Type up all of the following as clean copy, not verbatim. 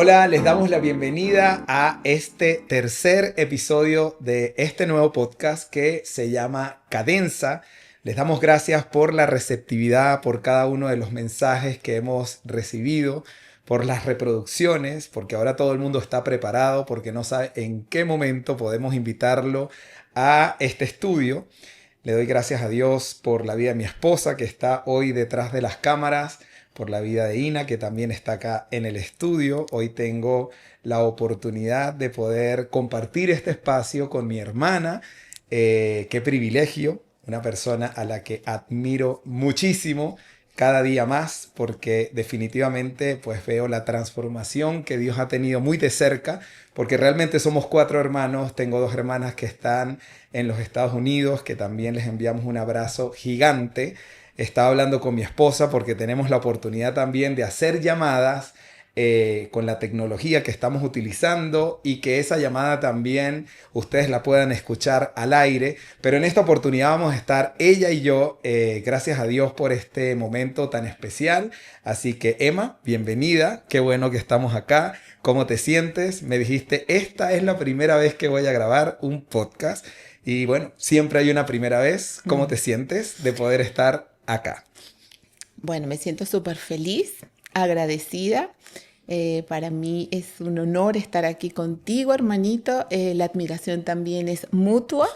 Hola, les damos la bienvenida a este tercer episodio de este nuevo podcast que se llama Cadenza. Les damos gracias por la receptividad, por cada uno de los mensajes que hemos recibido, por las reproducciones, porque ahora todo el mundo está preparado, porque no sabe en qué momento podemos invitarlo a este estudio. Le doy gracias a Dios por la vida de mi esposa que está hoy detrás de las cámaras, por la vida de Ina que también está acá en el estudio. Hoy tengo la oportunidad de poder compartir este espacio con mi hermana. Qué privilegio, una persona a la que admiro muchísimo cada día más porque definitivamente pues veo la transformación que Dios ha tenido muy de cerca porque realmente somos 4 hermanos. Tengo 2 hermanas que están en los Estados Unidos, que también les enviamos un abrazo gigante. Estaba hablando con mi esposa porque tenemos la oportunidad también de hacer llamadas con la tecnología que estamos utilizando y que esa llamada también ustedes la puedan escuchar al aire. Pero en esta oportunidad vamos a estar ella y yo, gracias a Dios por este momento tan especial. Así que Emma, bienvenida, qué bueno que estamos acá. ¿Cómo te sientes? Me dijiste, esta es la primera vez que voy a grabar un podcast. Y bueno, siempre hay una primera vez. ¿Cómo te sientes de poder estar acá? Bueno, me siento súper feliz, agradecida. Para mí es un honor estar aquí contigo, hermanito. La admiración también es mutua.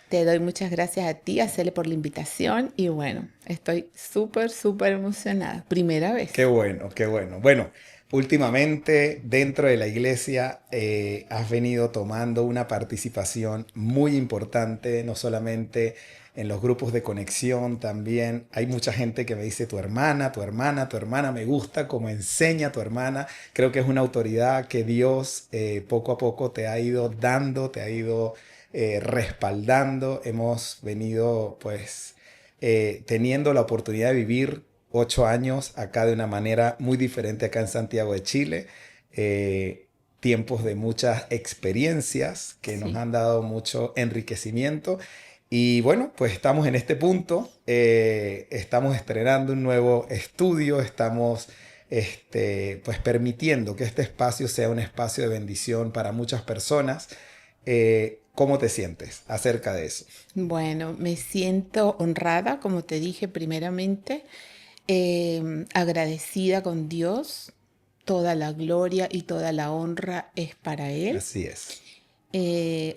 Te doy muchas gracias a ti, a Cele, por la invitación. Y bueno, estoy súper, súper emocionada. Primera vez. Qué bueno, qué bueno. Bueno, últimamente dentro de la iglesia has venido tomando una participación muy importante, no solamente en los grupos de conexión, también hay mucha gente que me dice tu hermana, tu hermana, tu hermana, me gusta cómo enseña tu hermana. Creo que es una autoridad que Dios poco a poco te ha ido dando, te ha ido respaldando. Hemos venido pues teniendo la oportunidad de vivir 8 años acá de una manera muy diferente acá en Santiago de Chile. Tiempos de muchas experiencias que nos Sí. han dado mucho enriquecimiento. Y bueno, pues estamos en este punto, estamos estrenando un nuevo estudio, estamos pues permitiendo que este espacio sea un espacio de bendición para muchas personas. ¿Cómo te sientes acerca de eso? Bueno, me siento honrada, como te dije primeramente, agradecida con Dios. Toda la gloria y toda la honra es para Él. Así es,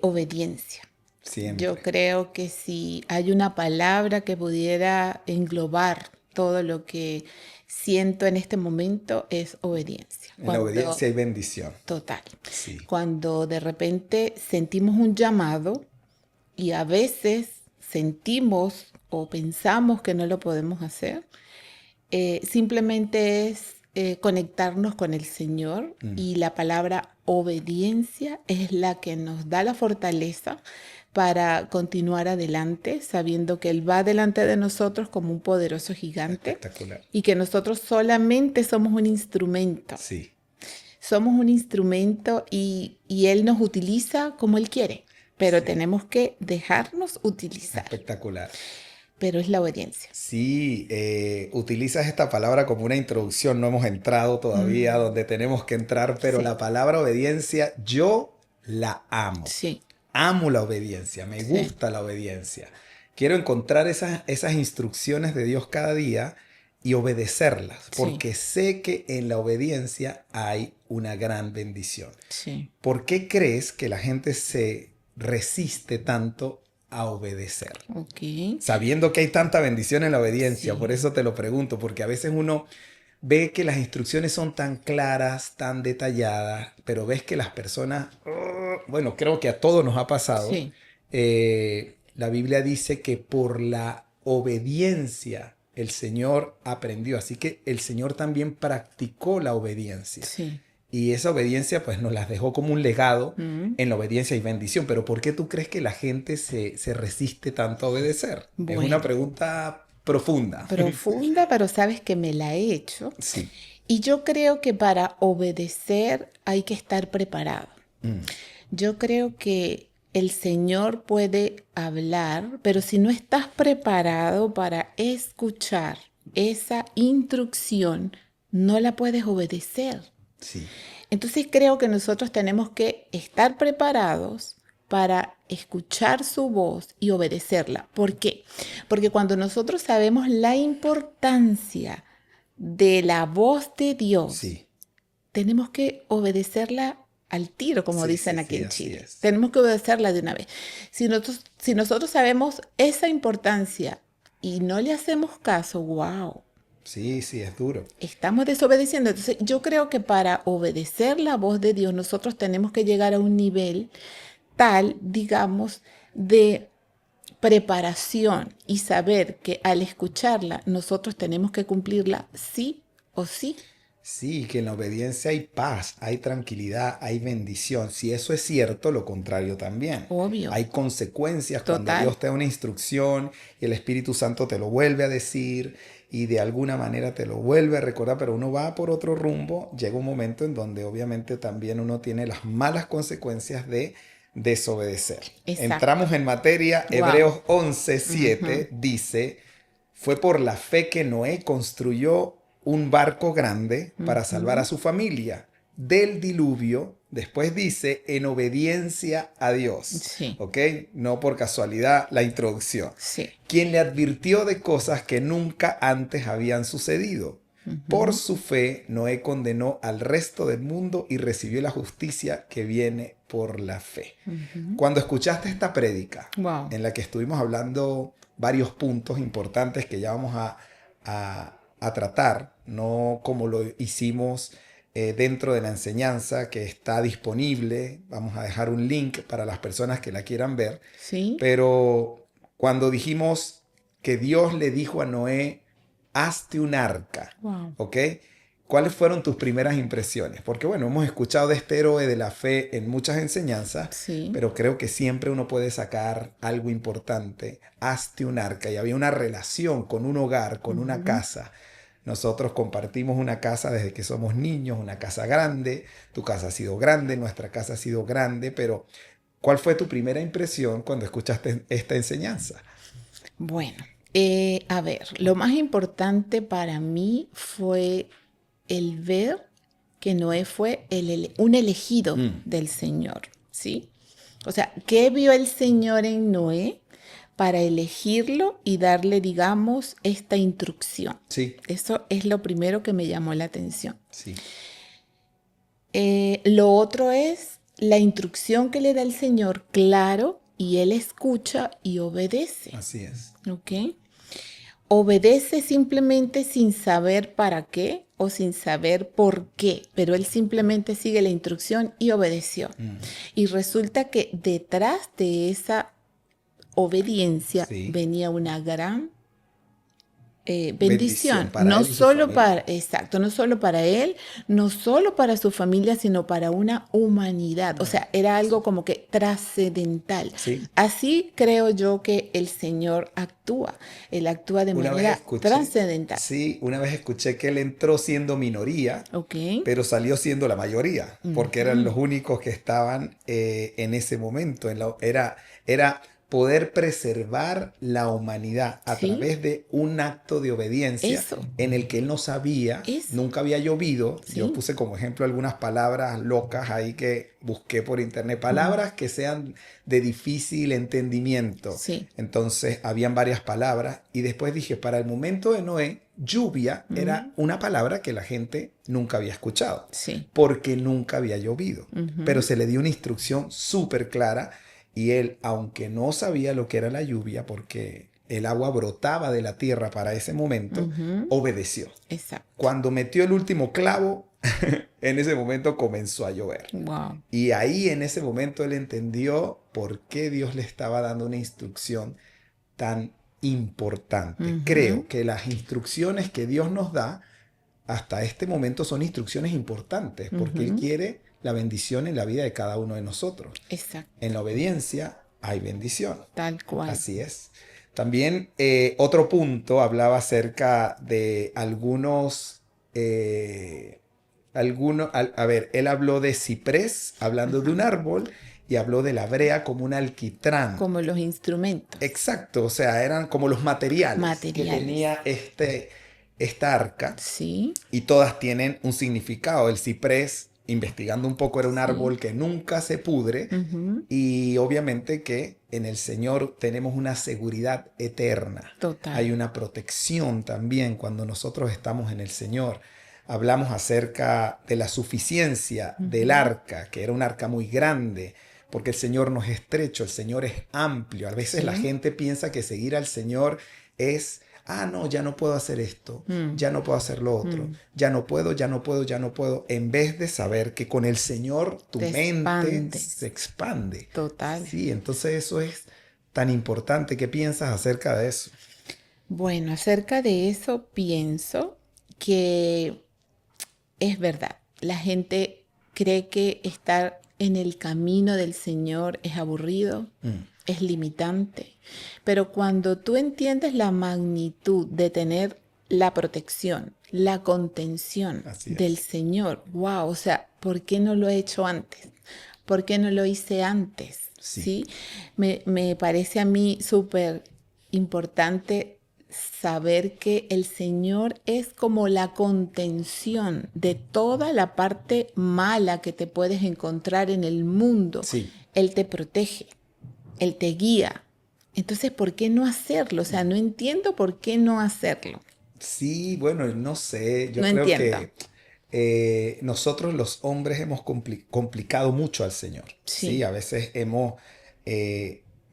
Obediencia. Yo siempre. creo que si hay una palabra que pudiera englobar todo lo que siento en este momento es obediencia. En la obediencia hay bendición. Total, Sí. cuando de repente sentimos un llamado y a veces sentimos o pensamos que no lo podemos hacer, simplemente es conectarnos con el Señor, Mm. y la palabra obediencia es la que nos da la fortaleza para continuar adelante, sabiendo que Él va delante de nosotros como un poderoso gigante Espectacular. y que nosotros solamente somos un instrumento. Sí, Somos un instrumento y Él nos utiliza como Él quiere, pero sí. tenemos que dejarnos utilizar. Espectacular. Pero es la obediencia. Sí, utilizas esta palabra como una introducción, no hemos entrado todavía donde tenemos que entrar, pero Sí, la palabra obediencia yo la amo. sí, Amo la obediencia, me sí, gusta la obediencia. Quiero encontrar esas instrucciones de Dios cada día y obedecerlas, sí, porque sé que en la obediencia hay una gran bendición. sí. ¿Por qué crees que la gente se resiste tanto a obedecer? Ok. Sabiendo que hay tanta bendición en la obediencia, por Sí, eso te lo pregunto, porque a veces uno ve que las instrucciones son tan claras, tan detalladas, pero ves que las personas, bueno, creo que a todos nos ha pasado. sí, La Biblia dice que por la obediencia el Señor aprendió, así que el Señor también practicó la obediencia. sí. Y esa obediencia pues nos las dejó como un legado. Mm. En la obediencia y bendición. Pero ¿por qué tú crees que la gente se resiste tanto a obedecer? Es una Bueno, pregunta profunda. profunda, pero sabes que me la he hecho. Sí. Y yo creo que para obedecer hay que estar preparado. Mm. Yo creo que el Señor puede hablar, pero si no estás preparado para escuchar esa instrucción, no la puedes obedecer. Sí, Entonces creo que nosotros tenemos que estar preparados para escuchar su voz y obedecerla. ¿Por qué? Porque cuando nosotros sabemos la importancia de la voz de Dios, sí, tenemos que obedecerla al tiro, como sí, sí, dicen aquí sí, en así Chile. es. Tenemos que obedecerla de una vez. Si nosotros sabemos esa importancia y no le hacemos caso, wow, Sí, sí, es duro. estamos desobedeciendo. Entonces, yo creo que para obedecer la voz de Dios, nosotros tenemos que llegar a un nivel tal, digamos, de preparación y saber que al escucharla, nosotros tenemos que cumplirla sí o sí. Sí, que en la obediencia hay paz, hay tranquilidad, hay bendición. Si eso es cierto, lo contrario también. Obvio, Hay consecuencias cuando total. Dios te da una instrucción y el Espíritu Santo te lo vuelve a decir y de alguna manera te lo vuelve a recordar, pero uno va por otro rumbo. Llega un momento en donde obviamente también uno tiene las malas consecuencias de desobedecer. Exacto. Entramos en materia. Wow. Hebreos 11:7 dice, fue por la fe que Noé construyó un barco grande para salvar a su familia del diluvio. Después dice, en obediencia a Dios. Sí, ¿Ok? No por casualidad la introducción. sí. Quien le advirtió de cosas que nunca antes habían sucedido. Por su fe, Noé condenó al resto del mundo y recibió la justicia que viene por la fe. Cuando escuchaste esta prédica, Wow. en la que estuvimos hablando varios puntos importantes que ya vamos a tratar, no como lo hicimos dentro de la enseñanza que está disponible. Vamos a dejar un link para las personas que la quieran ver. Sí. Pero cuando dijimos que Dios le dijo a Noé, hazte un arca, Wow. ¿ok? ¿Cuáles fueron tus primeras impresiones? Porque bueno, hemos escuchado de este héroe de la fe en muchas enseñanzas, Sí. pero creo que siempre uno puede sacar algo importante. Hazte un arca. Y había una relación con un hogar, con una casa. Nosotros compartimos una casa desde que somos niños, una casa grande. Tu casa ha sido grande, nuestra casa ha sido grande, pero ¿cuál fue tu primera impresión cuando escuchaste esta enseñanza? Bueno, a ver, lo más importante para mí fue el ver que Noé fue un elegido del Señor, ¿sí? O sea, ¿qué vio el Señor en Noé para elegirlo y darle, digamos, esta instrucción? Sí, Eso es lo primero que me llamó la atención. sí, Lo otro es la instrucción que le da el Señor, claro, y él escucha y obedece, así es. ¿ok? Obedece simplemente sin saber para qué o sin saber por qué, pero él simplemente sigue la instrucción y obedeció. Y resulta que detrás de esa obediencia Sí. venía una gran Bendición bendición, para no él y su solo para, familia. exacto, no solo para él, no solo para su familia, sino para una humanidad. O sea, era algo como que trascendental. Sí. Así creo yo que el Señor actúa. Él actúa de Una vez manera escuché, trascendental. sí, una vez escuché que él entró siendo minoría, ¿Ok? pero salió siendo la mayoría, porque eran los únicos que estaban en ese momento. Era poder preservar la humanidad a Sí, través de un acto de obediencia eso, en el que él no sabía, eso, nunca había llovido. Yo sí. puse como ejemplo algunas palabras locas ahí que busqué por internet, palabras que sean de difícil entendimiento. Sí. Entonces habían varias palabras y después dije, para el momento de Noé, lluvia era una palabra que la gente nunca había escuchado, Sí. porque nunca había llovido. Pero se le dio una instrucción súper clara y él, aunque no sabía lo que era la lluvia, porque el agua brotaba de la tierra para ese momento, obedeció. Exacto. Cuando metió el último clavo, en ese momento comenzó a llover. Wow. Y ahí en ese momento él entendió por qué Dios le estaba dando una instrucción tan importante. Creo que las instrucciones que Dios nos da hasta este momento son instrucciones importantes porque Él quiere la bendición en la vida de cada uno de nosotros. Exacto. En la obediencia hay bendición. Tal cual. Así es. También otro punto hablaba acerca de a ver, él habló de ciprés, hablando de un árbol, y habló de la brea como un alquitrán. Como los instrumentos. Exacto, o sea, eran como los materiales que Materiales. tenía esta arca Sí, y todas tienen un significado. El ciprés, investigando un poco, era un sí. árbol que nunca se pudre Ujú. y obviamente que en el Señor tenemos una seguridad eterna. Total. Hay una protección también cuando nosotros estamos en el Señor. Hablamos acerca de la suficiencia del Ujú. arca, que era un arca muy grande, porque el Señor no es estrecho, el Señor es amplio. A veces la Sí. gente piensa que seguir al Señor es, ah, no, ya no puedo hacer esto, Mm, ya no puedo hacer lo otro, mm. ya no puedo, ya no puedo, ya no puedo, en vez de saber que con el Señor tu Te mente se expandes. expande. Total. Sí, entonces eso es tan importante. ¿Qué piensas acerca de eso? Bueno, acerca de eso pienso que es verdad. La gente cree que estar en el camino del Señor es aburrido, Mm, es limitante, pero cuando tú entiendes la magnitud de tener la protección, la contención así del es. Señor, wow, o sea, ¿por qué no lo he hecho antes? ¿Por qué no lo hice antes? Sí, ¿Sí? Me parece a mí súper importante saber que el Señor es como la contención de toda la parte mala que te puedes encontrar en el mundo. sí. Él te protege, Él te guía. Entonces, ¿por qué no hacerlo? O sea, no entiendo por qué no hacerlo. Sí, bueno, no sé, No yo creo entiendo. que nosotros los hombres hemos complicado mucho al Señor, ¿sí? Sí. A veces hemos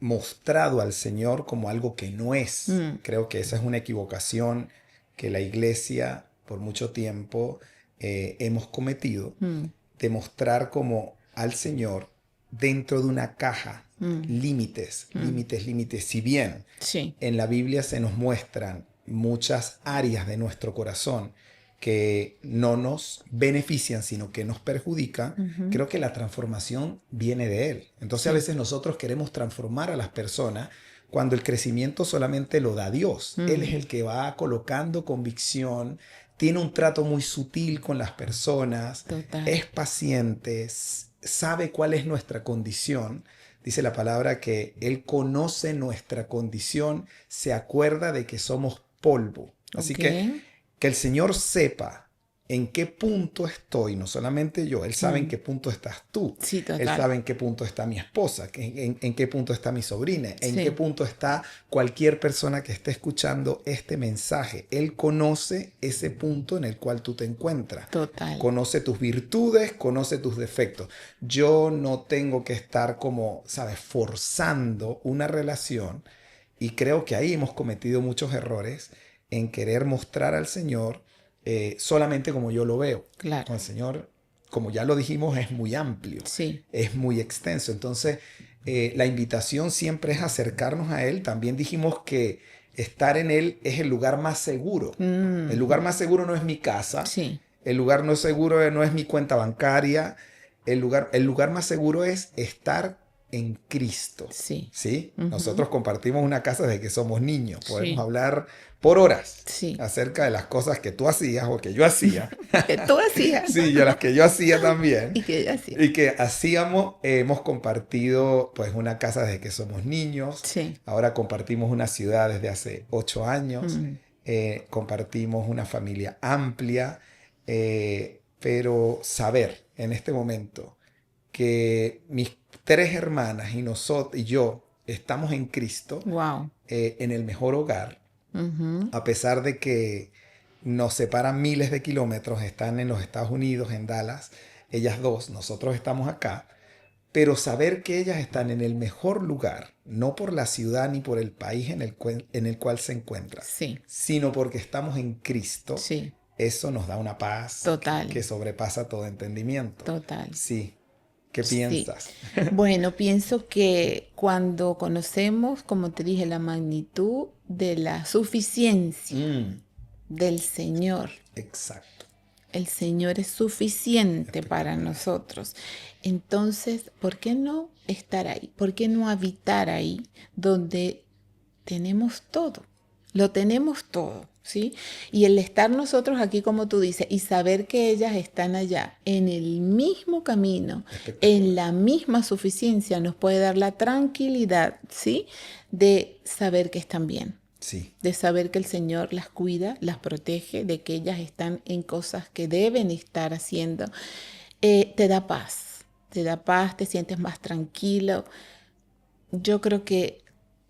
mostrado al Señor como algo que no es. Mm, Creo que esa es una equivocación que la iglesia por mucho tiempo hemos cometido, mm, de mostrar como al Señor dentro de una caja, mm, límites, mm. límites, límites. Si bien Sí. en la Biblia se nos muestran muchas áreas de nuestro corazón que no nos benefician, sino que nos perjudican, Ujú. creo que la transformación viene de Él. Entonces a Sí. veces nosotros queremos transformar a las personas cuando el crecimiento solamente lo da Dios. Él es Mm, el que va colocando convicción, tiene un trato muy sutil con las personas, total. es paciente, sabe cuál es nuestra condición. Dice la palabra que Él conoce nuestra condición, se acuerda de que somos polvo. Así Ok. que el Señor sepa en qué punto estoy, no solamente yo, Él sabe en Mm, qué punto estás tú, sí, Él total. sabe en qué punto está mi esposa, en qué punto está mi sobrina, en qué Sí, punto está cualquier persona que esté escuchando este mensaje. Él conoce ese punto en el cual tú te encuentras. total. Conoce tus virtudes, conoce tus defectos. Yo no tengo que estar como, ¿sabes?, forzando una relación y creo que ahí hemos cometido muchos errores en querer mostrar al Señor solamente como yo lo veo. Claro. Con el Señor, como ya lo dijimos, es muy amplio, Sí. es muy extenso. Entonces, la invitación siempre es acercarnos a Él. También dijimos que estar en Él es el lugar más seguro. El lugar Mm, más seguro no es mi casa, sí. el lugar no seguro no es mi cuenta bancaria, el lugar más seguro es estar en Cristo. Sí. ¿Sí? Ujú. Nosotros compartimos una casa desde que somos niños. Podemos Sí. hablar por horas Sí. acerca de las cosas que tú hacías o que yo hacía. Que tú hacías Sí, y las que yo hacía también. y que ella hacía. Y que hacíamos, hemos compartido pues una casa desde que somos niños. Sí. Ahora compartimos una ciudad desde hace 8 años. Mm, Compartimos una familia amplia. Pero saber en este momento que mis 3 hermanas y nosotros y yo estamos en Cristo, wow. en el mejor hogar, Ujú. a pesar de que nos separan miles de kilómetros, están en los Estados Unidos, en Dallas, ellas dos, nosotros estamos acá, pero saber que ellas están en el mejor lugar, no por la ciudad ni por el país en el cual se encuentran, Sí. sino porque estamos en Cristo, Sí. eso nos da una paz que Total. sobrepasa todo entendimiento. Total. Sí, ¿qué Sí. piensas? Bueno, pienso que cuando conocemos, como te dije, la magnitud de la suficiencia Mm, del Señor, exacto, el Señor es suficiente para espectacular. nosotros. Entonces, ¿por qué no estar ahí? ¿Por qué no habitar ahí donde tenemos todo? Lo tenemos todo, ¿sí? Y el estar nosotros aquí, como tú dices, y saber que ellas están allá en el mismo camino, en Espectacular. la misma suficiencia, nos puede dar la tranquilidad, ¿sí? De saber que están bien. Sí. de saber que el Señor las cuida, las protege, de que ellas están en cosas que deben estar haciendo. Te da paz, te sientes más tranquilo. Yo creo que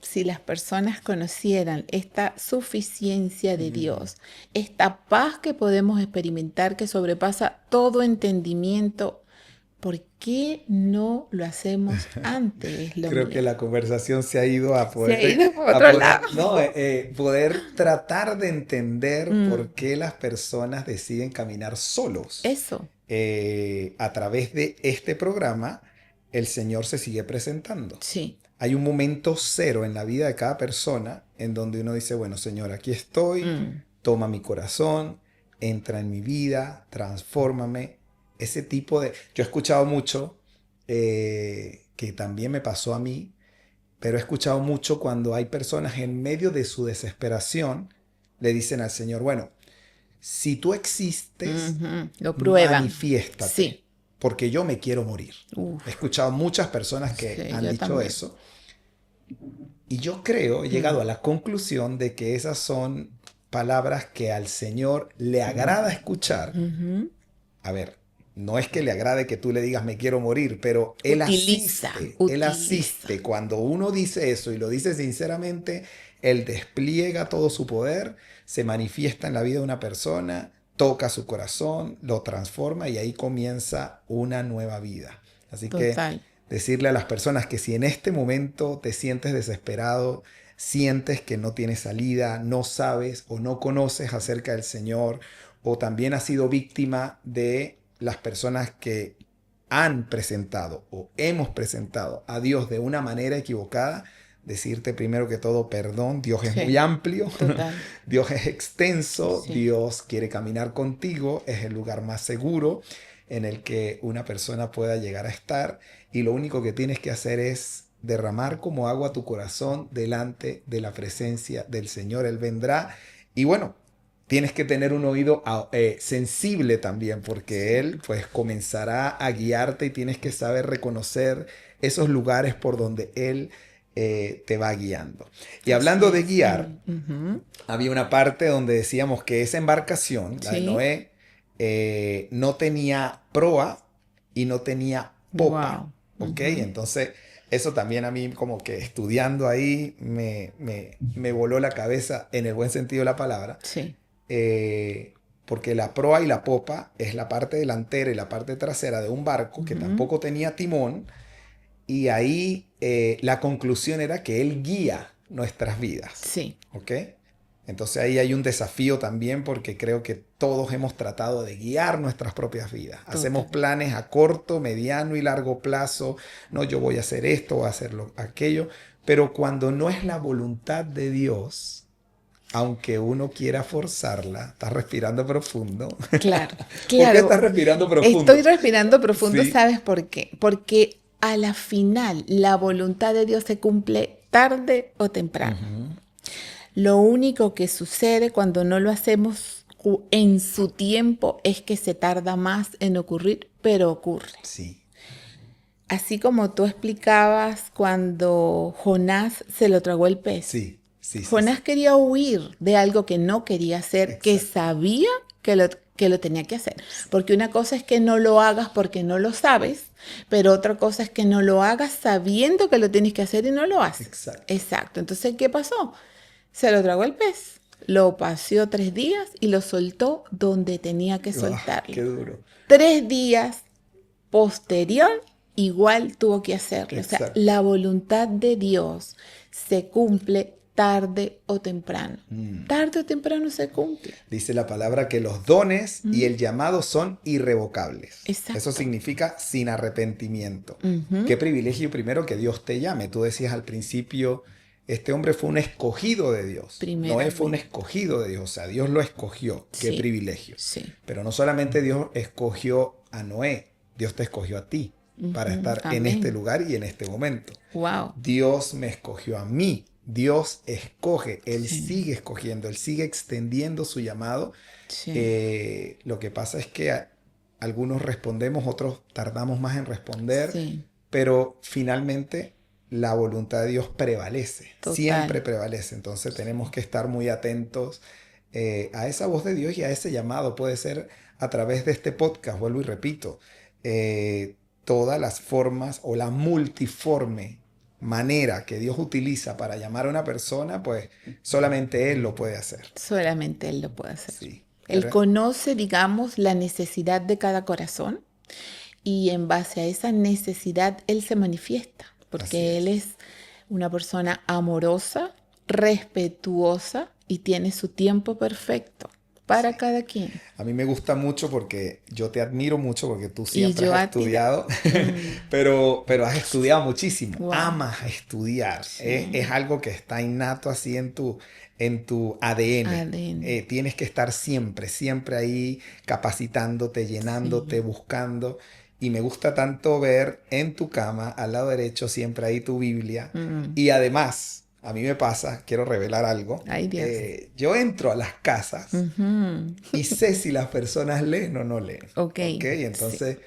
si las personas conocieran esta suficiencia de Dios, esta paz que podemos experimentar que sobrepasa todo entendimiento, ¿por qué no lo hacemos antes? Es lo Creo que mío. la conversación se ha ido Se ha ido por otro lado. no, poder tratar de entender Mm, por qué las personas deciden caminar solos. eso, A través de este programa, el Señor se sigue presentando. sí. Hay un momento cero en la vida de cada persona en donde uno dice, bueno, Señor, aquí estoy, Mm, toma mi corazón, entra en mi vida, transfórmame. Ese tipo de... Yo he escuchado mucho, que también me pasó a mí, pero he escuchado mucho cuando hay personas en medio de su desesperación, le dicen al Señor, bueno, si tú existes, lo prueban. manifiéstate, Sí. porque yo me quiero morir. He Uf, escuchado muchas personas que sí, han yo dicho también. eso y yo creo, he llegado a la conclusión de que esas son palabras que al Señor le agrada escuchar. Ujú. A ver, no es que le agrade que tú le digas me quiero morir, pero Utiliza, Él utiliza. asiste. Cuando uno dice eso y lo dice sinceramente, Él despliega todo su poder, se manifiesta en la vida de una persona, toca su corazón, lo transforma y ahí comienza una nueva vida. Así que Total. decirle a las personas que si en este momento te sientes desesperado, sientes que no tienes salida, no sabes o no conoces acerca del Señor, o también has sido víctima de las personas que han presentado o hemos presentado a Dios de una manera equivocada, decirte primero que todo perdón. Dios es muy Sí, amplio, total. Dios es extenso, Sí. Dios quiere caminar contigo, es el lugar más seguro en el que una persona pueda llegar a estar y lo único que tienes que hacer es derramar como agua tu corazón delante de la presencia del Señor. Él vendrá y bueno, tienes que tener un oído sensible también porque Sí. Él pues comenzará a guiarte y tienes que saber reconocer esos lugares por donde Él te va guiando. Y Así hablando de es. guiar, había una parte donde decíamos que esa embarcación, la de Sí. Noé, no tenía proa y no tenía popa. Wow. ¿Ok? Entonces, eso también a mí como que estudiando ahí me voló la cabeza en el buen sentido de la palabra. Sí. Porque la proa y la popa es la parte delantera y la parte trasera de un barco que Ujú. tampoco tenía timón. Y ahí la conclusión era que él guía nuestras vidas. Sí. ¿Ok? Entonces ahí hay un desafío también porque creo que todos hemos tratado de guiar nuestras propias vidas. Hacemos Total. planes a corto, mediano y largo plazo. No, yo voy a hacer esto, voy a hacer aquello. Pero cuando no es la voluntad de Dios, aunque uno quiera forzarla, estás respirando profundo. Claro, ¿Por qué claro. estás respirando profundo? Estoy respirando profundo, Sí. ¿sabes por qué? Porque a la final la voluntad de Dios se cumple tarde o temprano. Ujú. Lo único que sucede cuando no lo hacemos en su tiempo es que se tarda más en ocurrir, pero ocurre. Sí. Así como tú explicabas cuando Jonás se lo tragó el pez. Sí, sí, sí, Jonás sí. quería huir de algo que no quería hacer, que Exacto. sabía que lo tenía que hacer. Porque una cosa es que no lo hagas porque no lo sabes, pero otra cosa es que no lo hagas sabiendo que lo tienes que hacer y no lo haces. Exacto. Exacto. Entonces, ¿qué pasó? Se lo tragó el pez, lo paseó 3 días y lo soltó donde tenía que Qué soltarlo. duro. 3 días posterior, igual tuvo que hacerlo. O sea, Exacto. la voluntad de Dios se cumple tarde o temprano. Tarde o temprano se cumple. Dice la palabra que los dones y el llamado son irrevocables. Exacto. Eso significa sin arrepentimiento. Ujú. Qué privilegio primero que Dios te llame. Tú decías al principio, este hombre fue un escogido de Dios. Noé fue un Primeramente. escogido de Dios. O sea, Dios lo escogió. Qué Sí, privilegio. sí. Pero no solamente Dios escogió a Noé, Dios te escogió a ti para estar en este Amén. lugar y en este momento. Wow. Dios me escogió a mí. Dios escoge, Él Sí, sigue escogiendo, Él sigue extendiendo su llamado. sí. Lo que pasa es que algunos respondemos, otros tardamos más en responder, Sí. pero finalmente la voluntad de Dios prevalece, Total. siempre prevalece. Entonces tenemos que estar muy atentos a esa voz de Dios y a ese llamado. Puede ser a través de este podcast, vuelvo y repito, todas las formas o la multiforme manera que Dios utiliza para llamar a una persona, pues solamente Él lo puede hacer. Solamente Él lo puede hacer. Sí. Él conoce, digamos, la necesidad de cada corazón y en base a esa necesidad Él se manifiesta, porque Él es una persona amorosa, respetuosa y tiene su tiempo perfecto para cada quien. A mí me gusta mucho porque yo te admiro mucho porque tú siempre yo has a ti estudiado, pero has estudiado muchísimo. Wow. Amas estudiar. Sí. Es algo que está innato así en tu ADN. Tienes que estar siempre ahí capacitándote, llenándote, buscando. Y me gusta tanto ver en tu cama, al lado derecho, siempre ahí tu Biblia. Y además, a mí me pasa, quiero revelar algo. Ay, Dios. Yo entro a las casas y sé si las personas leen o no leen. Ok. Entonces,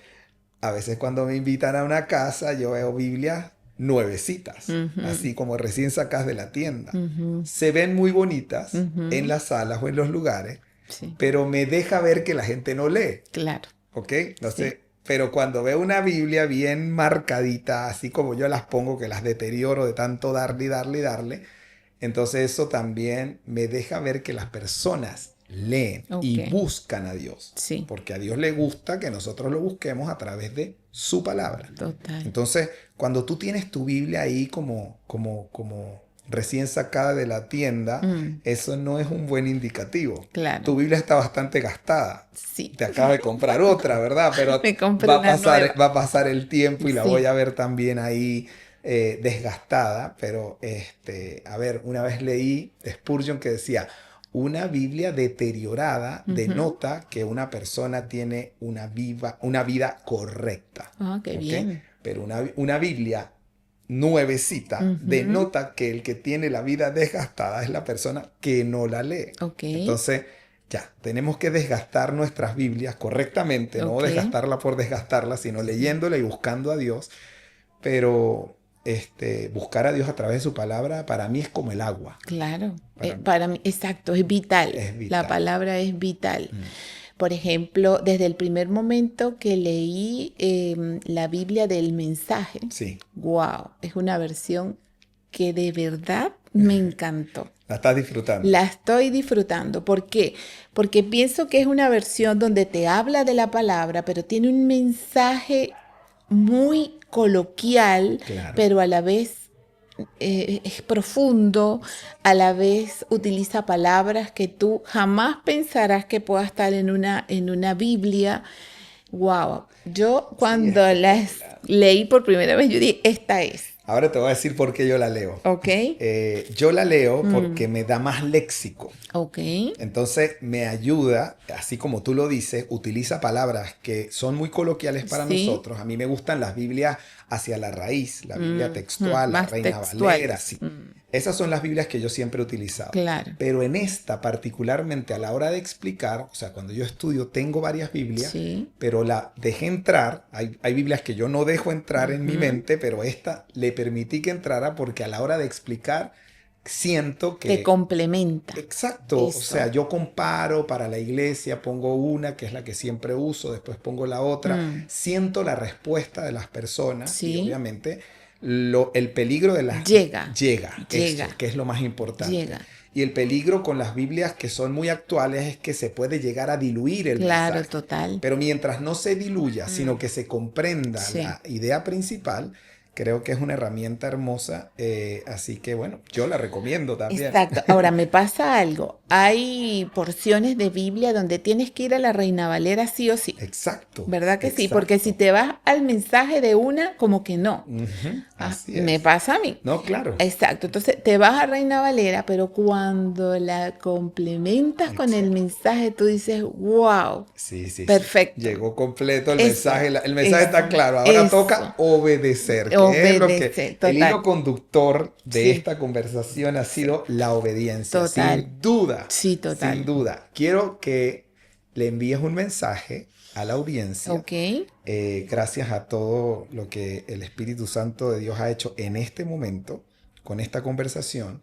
a veces cuando me invitan a una casa, yo veo Biblias nuevecitas, así como recién sacadas de la tienda. Se ven muy bonitas en las salas o en los lugares, pero me deja ver que la gente no lee. Claro. ¿Ok? Entonces, pero cuando veo una Biblia bien marcadita, así como yo las pongo, que las deterioro de tanto darle y darle y darle, entonces eso también me deja ver que las personas leen y buscan a Dios. Sí. Porque a Dios le gusta que nosotros lo busquemos a través de su palabra. Total. Entonces, cuando tú tienes tu Biblia ahí como recién sacada de la tienda, eso no es un buen indicativo. Claro. Tu Biblia está bastante gastada. Sí. Te acabas de comprar otra, ¿verdad? Pero va a pasar el tiempo y la voy a ver también ahí desgastada. Pero, a ver, una vez leí de Spurgeon que decía, una Biblia deteriorada denota que una persona tiene una vida correcta. Ah, qué bien. Pero una Biblia nuevecita denota que el que tiene la vida desgastada es la persona que no la lee. Entonces, ya, tenemos que desgastar nuestras Biblias correctamente, no desgastarla por desgastarla, sino leyéndola y buscando a Dios. Pero buscar a Dios a través de su palabra para mí es como el agua. Claro, para mí, exacto, es vital. La palabra es vital. Por ejemplo, desde el primer momento que leí la Biblia del Mensaje, wow, es una versión que de verdad me encantó. ¿La estás disfrutando? La estoy disfrutando. ¿Por qué? Porque pienso que es una versión donde te habla de la palabra, pero tiene un mensaje muy coloquial, pero a la vez es profundo, a la vez utiliza palabras que tú jamás pensarás que pueda estar en una Biblia. Wow, yo cuando las leí por primera vez, yo dije, esta es. Ahora te voy a decir por qué yo la leo. Ok. Yo la leo porque me da más léxico. Ok. Entonces me ayuda, así como tú lo dices, utiliza palabras que son muy coloquiales para nosotros. A mí me gustan las Biblias hacia la raíz, la Biblia textual, la Reina Valera. Sí. Esas son las Biblias que yo siempre he utilizado. Claro. Pero en esta, particularmente a la hora de explicar, o sea, cuando yo estudio, tengo varias Biblias, pero la dejé entrar. Hay Biblias que yo no dejo entrar en mi mente, pero esta le permití que entrara porque a la hora de explicar, siento que... Te complementa. Exacto. Eso. O sea, yo comparo para la iglesia, pongo una, que es la que siempre uso, después pongo la otra. Siento la respuesta de las personas y obviamente... el peligro de las... Llega. Esto, que es lo más importante. Y el peligro con las Biblias que son muy actuales es que se puede llegar a diluir el mensaje. Claro, total. Pero mientras no se diluya, sino que se comprenda la idea principal, creo que es una herramienta hermosa. Así que, bueno, yo la recomiendo también. Exacto. Ahora, me pasa algo. Hay porciones de Biblia donde tienes que ir a la Reina Valera sí o sí. Exacto. ¿Verdad que sí? Porque si te vas al mensaje de una, como que no. Así es. Me pasa a mí. No, claro. Exacto. Entonces, te vas a Reina Valera, pero cuando la complementas con el mensaje, tú dices, wow. Sí. Perfecto. Llegó completo el mensaje. El mensaje está claro. Ahora toca obedecer. Es lo que el hilo conductor de esta conversación ha sido la obediencia. Total. Sin duda. Sí, total. Sin duda. Quiero que le envíes un mensaje a la audiencia. Ok. Gracias a todo lo que el Espíritu Santo de Dios ha hecho en este momento, con esta conversación,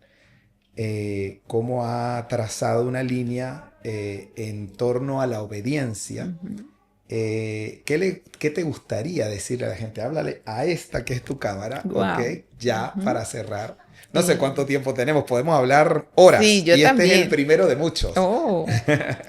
cómo ha trazado una línea en torno a la obediencia. Ujú. ¿Qué te gustaría decirle a la gente? Háblale a esta que es tu cámara, Guau. ¿ok? Ya Ujú. para cerrar. No sé cuánto tiempo tenemos, podemos hablar horas. Sí, yo y este también. es el primero de muchos. Oh,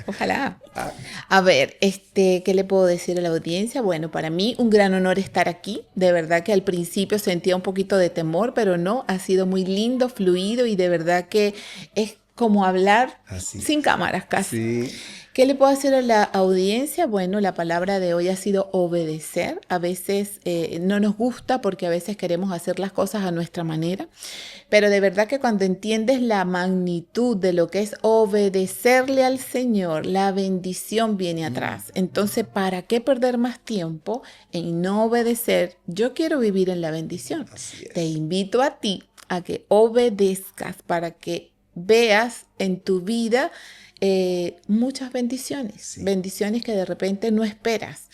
ojalá. Ah, A ver, ¿qué le puedo decir a la audiencia? Bueno, para mí un gran honor estar aquí. De verdad que al principio sentía un poquito de temor, pero no, ha sido muy lindo, fluido y de verdad que es como hablar así sin cámaras casi. Sí, ¿Qué le puedo decir a la audiencia? Bueno, la palabra de hoy ha sido obedecer. A veces no nos gusta porque a veces queremos hacer las cosas a nuestra manera, pero de verdad que cuando entiendes la magnitud de lo que es obedecerle al Señor, la bendición viene atrás. Entonces, ¿para qué perder más tiempo en no obedecer? Yo quiero vivir en la bendición. así Te es. invito a ti a que obedezcas para que veas en tu vida muchas bendiciones, Sí. bendiciones que de repente no esperas,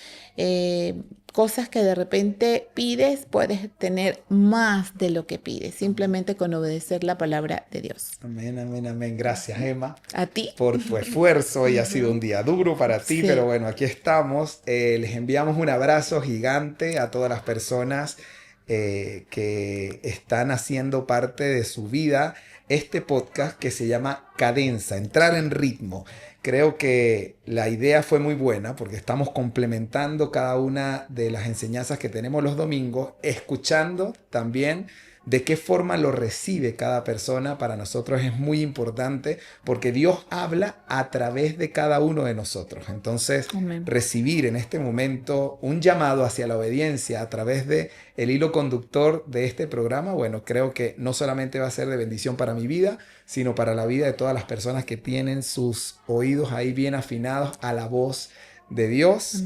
cosas que de repente pides, puedes tener más de lo que pides, simplemente con obedecer la palabra de Dios. Amén, amén, amén. Gracias, Emma, A ti. por tu esfuerzo. Y ha sido un día duro para ti, Sí. pero bueno, aquí estamos. Les enviamos un abrazo gigante a todas las personas que están haciendo parte de su vida este podcast que se llama Cadenza, entrar en ritmo. Creo que la idea fue muy buena porque estamos complementando cada una de las enseñanzas que tenemos los domingos, escuchando también de qué forma lo recibe cada persona. Para nosotros es muy importante porque Dios habla a través de cada uno de nosotros. Entonces, Amén. recibir en este momento un llamado hacia la obediencia a través de el hilo conductor de este programa, bueno, creo que no solamente va a ser de bendición para mi vida, sino para la vida de todas las personas que tienen sus oídos ahí bien afinados a la voz de Dios.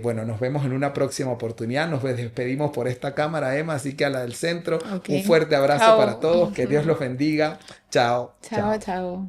Bueno, nos vemos en una próxima oportunidad. Nos despedimos por esta cámara, Emma, así que a la del centro. Ok. Un fuerte abrazo Chao. para todos. Que Dios los bendiga. Chao. Chao, chao.